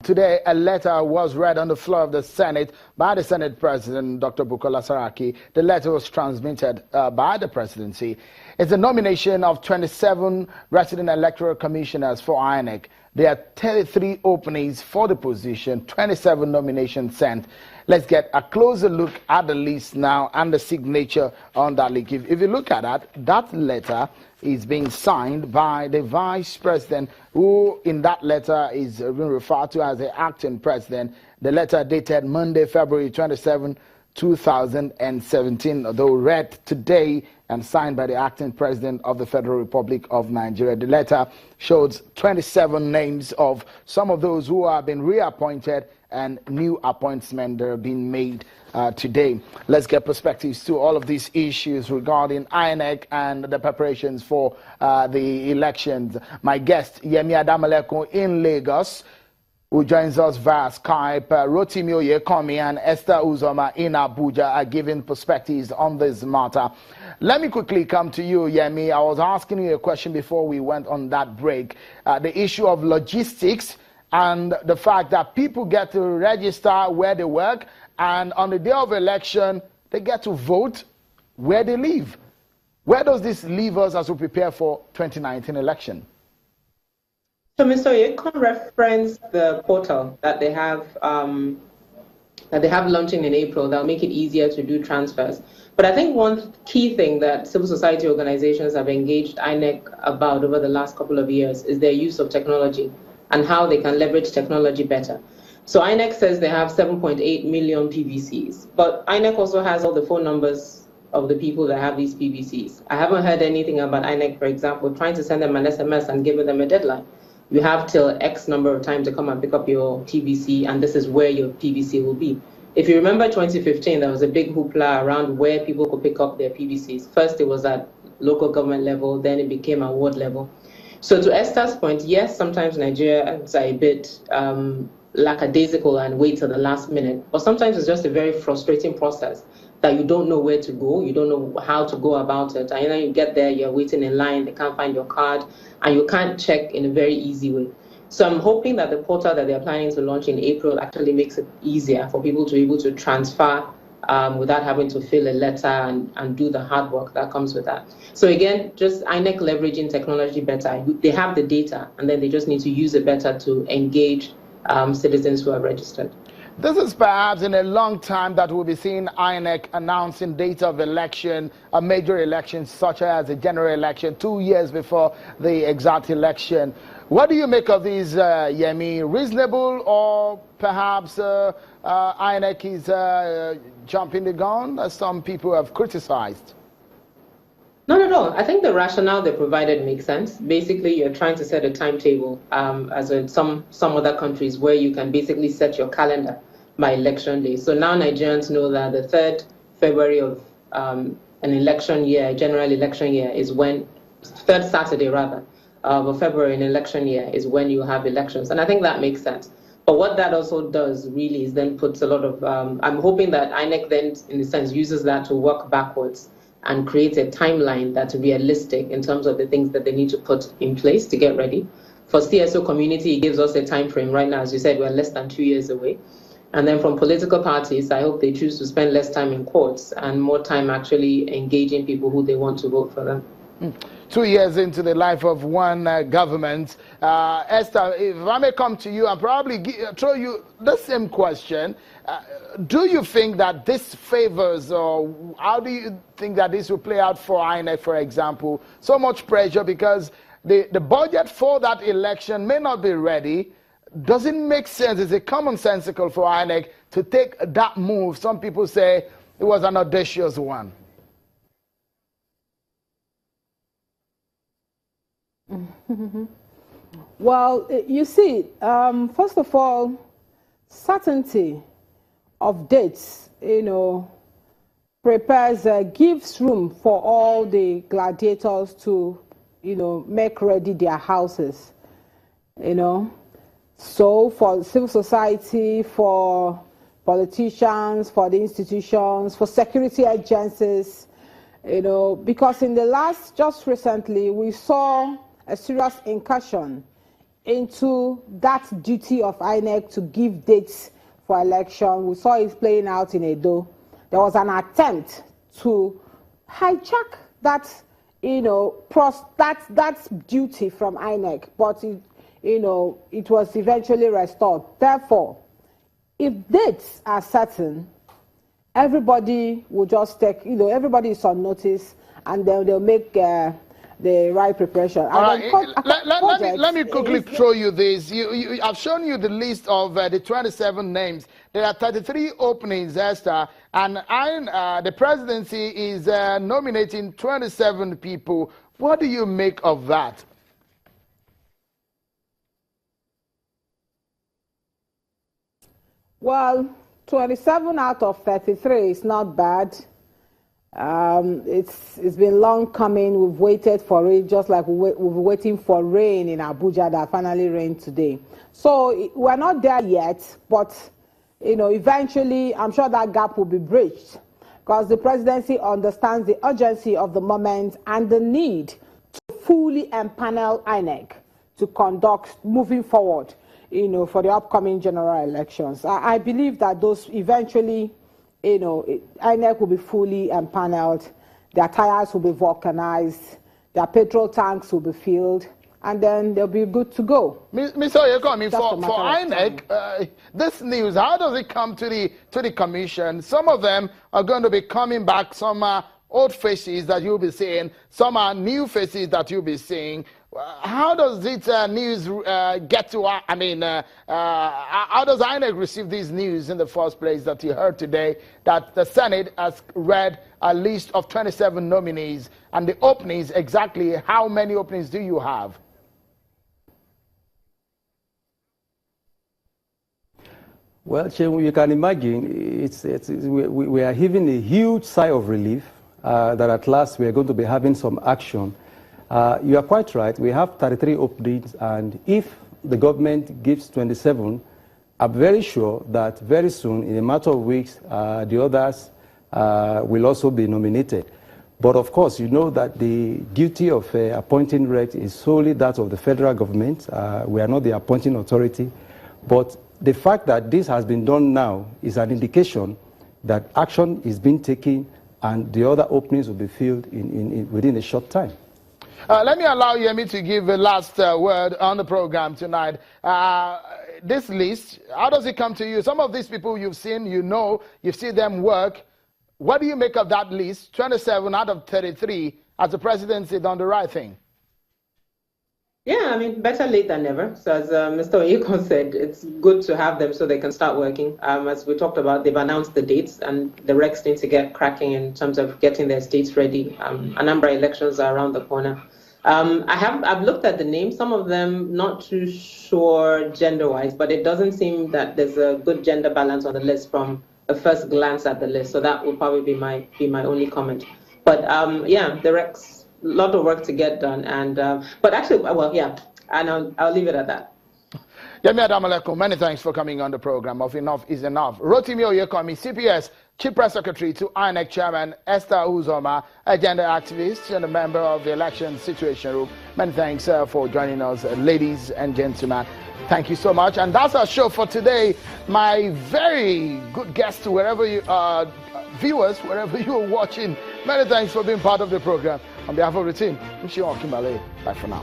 Today, a letter was read on the floor of the Senate by the Senate President, Dr. Bukola Saraki. The letter was transmitted by the presidency. It's a nomination of 27 resident electoral commissioners for INEC. There are 33 openings for the position, 27 nominations sent. Let's get a closer look at the list now and the signature on that list. If you look at that letter is being signed by the Vice President, who in that letter is being referred to as the acting president. The letter dated Monday, February 27, 2017, though read today and signed by the acting president of the Federal Republic of Nigeria. The letter shows 27 names of some of those who have been reappointed and new appointments that have been made today. Let's get perspectives to all of these issues regarding INEC and the preparations for the elections. My guest, Yemi Adamaleko in Lagos, who joins us via Skype. Rotimi Oyekomi and Esther Uzoma in Abuja are giving perspectives on this matter. Let me quickly come to you, Yemi. I was asking you a question before we went on that break. The issue of logistics and the fact that people get to register where they work, and on the day of election, they get to vote where they live. Where does this leave us as we prepare for 2019 election? So, Mr. Oyekon referenced the portal that they have launching in April that'll make it easier to do transfers. But I think one key thing that civil society organizations have engaged INEC about over the last couple of years is their use of technology and how they can leverage technology better. So INEC says they have 7.8 million PVCs, but INEC also has all the phone numbers of the people that have these PVCs. I haven't heard anything about INEC, for example, trying to send them an SMS and giving them a deadline. You have till X number of time to come and pick up your PVC, and this is where your PVC will be. If you remember 2015, there was a big hoopla around where people could pick up their PVCs. First, it was at local government level, then it became at ward level. So to Esther's point, yes, sometimes Nigerians are a bit lackadaisical and wait till the last minute, but sometimes it's just a very frustrating process that you don't know where to go, you don't know how to go about it, and then you get there, you're waiting in line, they can't find your card, and you can't check in a very easy way. So I'm hoping that the portal that they're planning to launch in April actually makes it easier for people to be able to transfer without having to fill a letter and do the hard work that comes with that. So again, just INEC leveraging technology better. They have the data, and then they just need to use it better to engage citizens who are registered. This is perhaps in a long time that we'll be seeing INEC announcing date of election, a major election such as a general election 2 years before the exact election. What do you make of these, Yemi? Reasonable, or perhaps INEC is jumping the gun, as some people have criticized? Not at all. I think the rationale they provided makes sense. Basically, you're trying to set a timetable, as in some other countries, where you can basically set your calendar by election day. So now Nigerians know that the 3rd February of an election year, a general election year, is when, 3rd Saturday rather, of February, an election year, is when you have elections. And I think that makes sense. But what that also does really is then puts a lot of, I'm hoping that INEC then, in a sense, uses that to work backwards and create a timeline that's realistic in terms of the things that they need to put in place to get ready. For CSO community, it gives us a time frame. Right now, as you said, we're less than 2 years away. And then from political parties, I hope they choose to spend less time in courts and more time actually engaging people who they want to vote for them. 2 years into the life of one government. Esther, if I may come to you and probably throw you the same question, do you think that this favors, or how do you think that this will play out for INEC, for example? So much pressure because the budget for that election may not be ready. Does it make sense? Is it commonsensical for INEC to take that move? Some people say it was an audacious one. Well, you see, first of all, certainty of dates, prepares, gives room for all the gladiators to, make ready their houses, So for civil society, for politicians, for the institutions, for security agencies, because in the just recently, we saw a serious incursion into that duty of INEC to give dates for election. We saw it playing out in Edo. There was an attempt to hijack that, that duty from INEC, but it was eventually restored. Therefore, if dates are certain, everybody will just take, everybody is on notice, and then they'll make the right preparation. All right. Let me quickly show you this. I've shown you the list of the 27 names. There are 33 openings, Esther, and the presidency is nominating 27 people. What do you make of that? Well, 27 out of 33 is not bad. It's been long coming. We've waited for it, just like we're waiting for rain in Abuja that finally rained today. So we're not there yet, but eventually I'm sure that gap will be bridged, because the presidency understands the urgency of the moment and the need to fully empanel INEC to conduct moving forward, for the upcoming general elections. I believe that those eventually, INEC will be fully empaneled, their tires will be vulcanized, their petrol tanks will be filled, and then they'll be good to go. Mr. Oyeko, for INEC, this news, how does it come to the commission? Some of them are going to be coming back, some are old faces that you'll be seeing, some are new faces that you'll be seeing. How does this news get to, how does INEC receive these news in the first place that you heard today, that the Senate has read a list of 27 nominees, and the openings, exactly how many openings do you have? Well, you can imagine, we are heaving a huge sigh of relief that at last we are going to be having some action. You are quite right. We have 33 openings, and if the government gives 27, I'm very sure that very soon, in a matter of weeks, the others will also be nominated. But of course, you know that the duty of appointing reps is solely that of the federal government. We are not the appointing authority. But the fact that this has been done now is an indication that action is being taken, and the other openings will be filled within a short time. Let me allow Yemi to give a last word on the program tonight. This list, how does it come to you? Some of these people you've seen, you've seen them work. What do you make of that list? 27 out of 33, as the presidency done the right thing? Yeah, better late than never. So as Mr. Oyeko said, it's good to have them so they can start working. As we talked about, they've announced the dates, and the recs need to get cracking in terms of getting their states ready. Anambra elections are around the corner. I've looked at the names. Some of them not too sure gender-wise, but it doesn't seem that there's a good gender balance on the list from a first glance at the list. So that would probably be my only comment. But yeah, the recs. A lot of work to get done, and but actually, well, yeah, and I'll leave it at that. Yemi Adamaleko, many thanks for coming on the program of Enough is Enough. Rotimi Oyekomi, CPS, Chief Press Secretary to INEC Chairman Esther Uzoma, agenda activist and a member of the Election Situation Group. Many thanks for joining us, ladies and gentlemen. Thank you so much, and that's our show for today. My very good guests, wherever you are, viewers, wherever you are watching, many thanks for being part of the program. On behalf of the team, I'm Shion Kimbale. Bye for now.